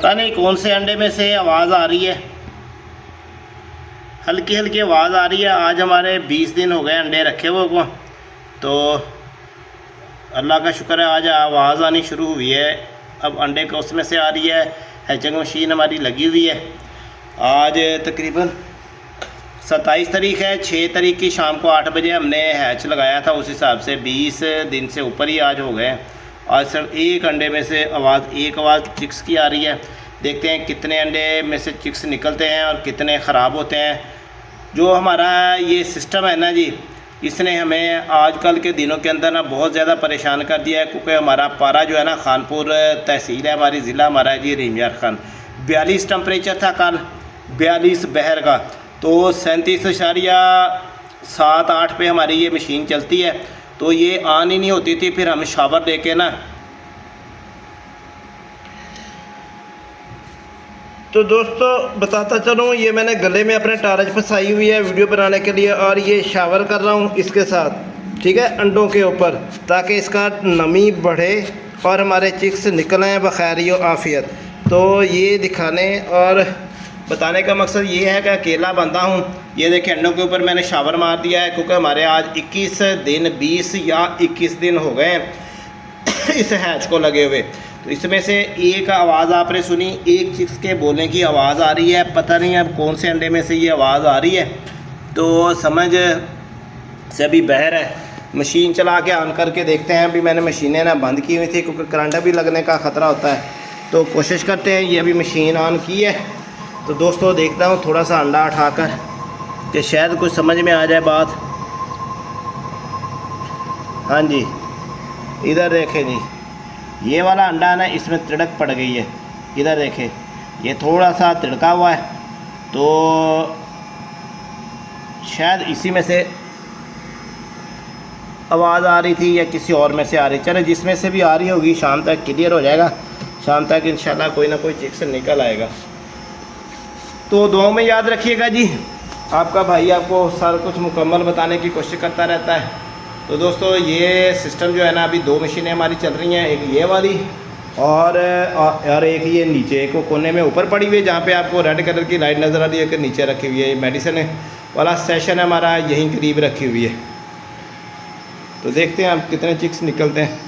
पता नहीं कौन से अंडे में से आवाज़ आ रही है, हल्की हल्की आवाज़ आ रही है। आज हमारे 20 दिन हो गए अंडे रखे हुए को, तो अल्लाह का शुक्र है आज आवाज़ आनी शुरू हुई है। अब अंडे को उसमें से आ रही है। हैचिंग मशीन हमारी लगी हुई है। आज तकरीबन 27 तारीख है। 6 तारीख की शाम को 8 बजे हमने हैच लगाया था, उस हिसाब से 20 दिन से ऊपर ही आज हो गए। आज सिर्फ एक अंडे में से एक आवाज़ चिक्स की आ रही है। देखते हैं कितने अंडे में से चिक्स निकलते हैं और कितने ख़राब होते हैं। जो हमारा ये सिस्टम है ना जी, इसने हमें आजकल के दिनों के अंदर ना बहुत ज़्यादा परेशान कर दिया है, क्योंकि हमारा पारा जो है ना, खानपुर तहसील है हमारी, ज़िला हमारा है जी रहीमयार खान। 42 टेम्परेचर था कल, 42 बहर का, तो 37.7-8 पे हमारी ये मशीन चलती है। तो ये ऑन ही नहीं होती थी। फिर हम शावर दे के ना, तो दोस्तों बताता चलूँ, ये मैंने गले में अपने टारज फंसाई हुई है वीडियो बनाने के लिए, और ये शावर कर रहा हूँ इसके साथ, ठीक है, अंडों के ऊपर, ताकि इसका नमी बढ़े और हमारे चिक्स निकलें बखैरियो आफियत। तो ये दिखाने और बताने का मकसद ये है कि अकेला बंदा हूँ। ये देखिए अंडों के ऊपर मैंने शावर मार दिया है, क्योंकि हमारे आज 21 दिन 20 या 21 दिन हो गए इस हैच को लगे हुए। तो इसमें से एक आवाज़ आपने सुनी, एक चिक्स के बोलने की आवाज़ आ रही है। पता नहीं अब कौन से अंडे में से ये आवाज़ आ रही है, तो समझ से अभी बहर है। मशीन चला के ऑन करके देखते हैं। अभी मैंने मशीनें ना बंद की हुई थी, क्योंकि करंट भी लगने का ख़तरा होता है। तो कोशिश करते हैं। ये अभी मशीन ऑन की है, तो दोस्तों देखता हूँ थोड़ा सा अंडा उठाकर, कि शायद कुछ समझ में आ जाए बात। हाँ जी, इधर देखें जी, ये वाला अंडा है ना, इसमें तिड़क पड़ गई है। इधर देखें, ये थोड़ा सा तिड़का हुआ है, तो शायद इसी में से आवाज़ आ रही थी या किसी और में से आ रही। चले जिसमें से भी आ रही होगी, शाम तक क्लियर हो जाएगा। शाम तक इंशाल्लाह कोई ना कोई चिक्स निकल आएगा। तो दुआ में याद रखिएगा जी। आपका भाई आपको सारा कुछ मुकम्मल बताने की कोशिश करता रहता है। तो दोस्तों ये सिस्टम जो है ना, अभी 2 मशीनें हमारी चल रही हैं, एक ये वाली और एक ये नीचे, एक वो कोने में ऊपर पड़ी हुई है, जहाँ पे आपको रेड कलर की लाइट नज़र आ रही है कि नीचे रखी हुई है। मेडिसिन वाला सेशन हमारा यहीं करीब रखी हुई है। तो देखते हैं अब कितने चिक्स निकलते हैं।